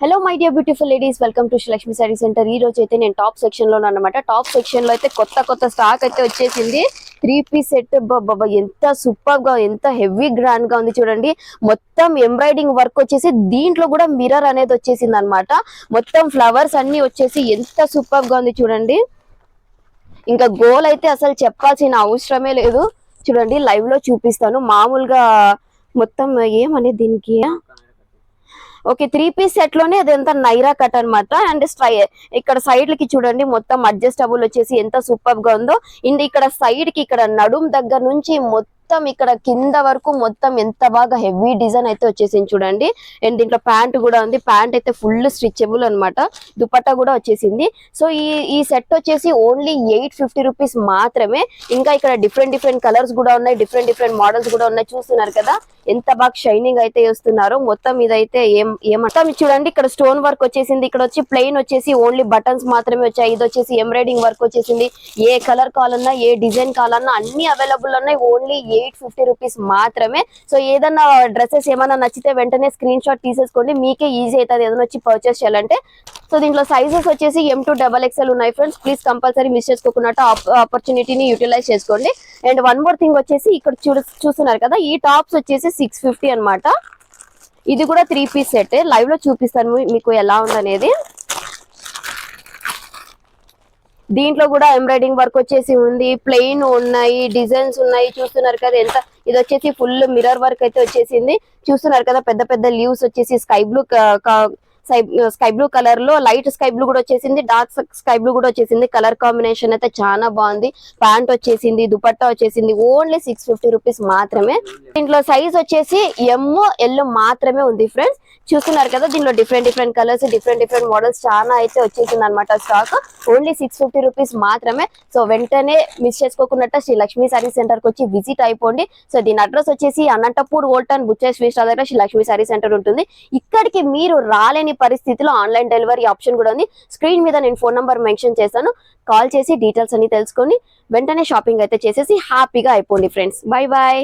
Hello my dear beautiful ladies, welcome to Srilakshmi sorry centre. ఈ రోజు అయితే నేను టాప్ సెక్షన్ లో అనమాట. టాప్ సెక్షన్ లో అయితే కొత్త స్టాక్ అయితే వచ్చేసింది. 3 పీస్ సెట్ ఎంత సూపర్ గా, ఎంత హెవీ గ్రాండ్ గా ఉంది చూడండి. మొత్తం ఎంబ్రాయిడింగ్ వర్క్ వచ్చేసి దీంట్లో కూడా మిర్రర్ అనేది వచ్చేసింది అనమాట. మొత్తం ఫ్లవర్స్ అన్ని వచ్చేసి ఎంత సూపర్ గా ఉంది చూడండి. ఇంకా గోల్ అయితే అసలు చెప్పాల్సిన అవసరమే లేదు. చూడండి లైవ్ లో చూపిస్తాను. మామూలుగా మొత్తం ఏమనేది దీనికి ఓకే 3 పీస్ సెట్ లోనే అదంతా నైరా కట్ అనమాట. అండ్ ఇక్కడ సైడ్ లకి చూడండి మొత్తం అడ్జస్టబుల్ వచ్చేసి ఎంత సూపర్ గా ఉందో. అండ్ ఇక్కడ సైడ్ కి ఇక్కడ నడుం దగ్గర నుంచి మొత్తం ఇక్కడ కింద వరకు మొత్తం ఎంత బాగా హెవీ డిజైన్ అయితే వచ్చేసింది చూడండి. అండ్ దీంట్లో ప్యాంట్ కూడా ఉంది. ప్యాంట్ అయితే ఫుల్ స్ట్రిచబుల్ అనమాట. దుపట్టా కూడా వచ్చేసింది. సో ఈ సెట్ వచ్చేసి ఓన్లీ 850 రూపీస్ మాత్రమే. ఇంకా ఇక్కడ డిఫరెంట్ కలర్స్ కూడా ఉన్నాయి, డిఫరెంట్ మోడల్స్ కూడా ఉన్నాయి. చూస్తున్నారు కదా ఎంత బాగా షైనింగ్ అయితే వేస్తున్నారు. మొత్తం ఇదైతే మొత్తం చూడండి ఇక్కడ స్టోన్ వర్క్ వచ్చేసింది. ఇక్కడ వచ్చి ప్లెయిన్ వచ్చేసి ఓన్లీ బటన్స్ మాత్రమే వచ్చాయి. ఇది వచ్చేసి ఎంబ్రాయిడింగ్ వర్క్ వచ్చేసింది. ఏ కలర్ కావాలన్నా, ఏ డిజైన్ కావాలన్నా అన్ని అవైలబుల్ ఉన్నాయి. ఓన్లీ 850 రూపీస్ మాత్రమే. సో ఏదన్నా డ్రెస్సెస్ ఏమైనా నచ్చితే వెంటనే స్క్రీన్ షాట్ తీసేసుకోండి. మీకే ఈజీ అవుతుంది ఏదైనా వచ్చి పర్చేస్ చేయాలంటే. సో దీంట్లో సైజెస్ వచ్చేసి M2XXL ఉన్నాయి ఫ్రెండ్స్. ప్లీజ్ కంపల్సరీ మిస్ చేసుకోకుండా ఆపర్చునిటీని యూటిలైజ్ చేసుకోండి. అండ్ వన్ మోర్ థింగ్ వచ్చేసి ఇక్కడ చూస్తున్నారు కదా, ఈ టాప్స్ వచ్చేసి 650 అనమాట. ఇది కూడా 3 పీస్ సెట్. లైవ్ లో చూపిస్తాను మీకు ఎలా ఉందనేది. దీంట్లో కూడా ఎంబ్రాయిడింగ్ వర్క్ వచ్చేసి ఉంది, ప్లెయిన్ ఉన్నాయి, డిజైన్స్ ఉన్నాయి. చూస్తున్నారు కదా ఎంత. ఇది వచ్చేసి ఫుల్ మిర్రర్ వర్క్ అయితే వచ్చేసింది. చూస్తున్నారు కదా పెద్ద లీవ్స్ వచ్చేసి స్కై బ్లూ కలర్ లో, లైట్ స్కై బ్లూ కూడా వచ్చేసింది, డార్క్ స్కై బ్లూ కూడా వచ్చేసింది. కలర్ కాంబినేషన్ అయితే చాలా బాగుంది. ప్యాంట్ వచ్చేసింది, దుపట్టా వచ్చేసింది. ఓన్లీ 650 రూపీస్ మాత్రమే. దీంట్లో సైజ్ వచ్చేసి ML మాత్రమే ఉంది ఫ్రెండ్స్. చూస్తున్నారు కదా దీంట్లో డిఫరెంట్ కలర్స్, డిఫరెంట్ మోడల్స్ చాలా అయితే వచ్చేసింది అనమాట స్టాక్. ఓన్లీ 650 రూపీస్ మాత్రమే. సో వెంటనే మిస్ చేసుకోకున్నట్టు శ్రీ లక్ష్మీ సారీ సెంటర్ కి వచ్చి విజిట్ అయిపోండి. సో దీని అడ్రస్ వచ్చేసి Anantapur old town butcher sweet stall దగ్గర శ్రీ లక్ష్మీ సారీ సెంటర్ ఉంటుంది. ఇక్కడికి మీరు రాలేని పరిస్థితిలో ఆన్లైన్ డెలివరీ ఆప్షన్ కూడా ఉంది. స్క్రీన్ మీద నేను ఫోన్ నంబర్ మెన్షన్ చేస్తాను. కాల్ చేసి డీటెయిల్స్ అన్ని తెలుసుకొని వెంటనే షాపింగ్ అయితే చేసేసి హ్యాపీగా అయిపోండి ఫ్రెండ్స్. Bye bye.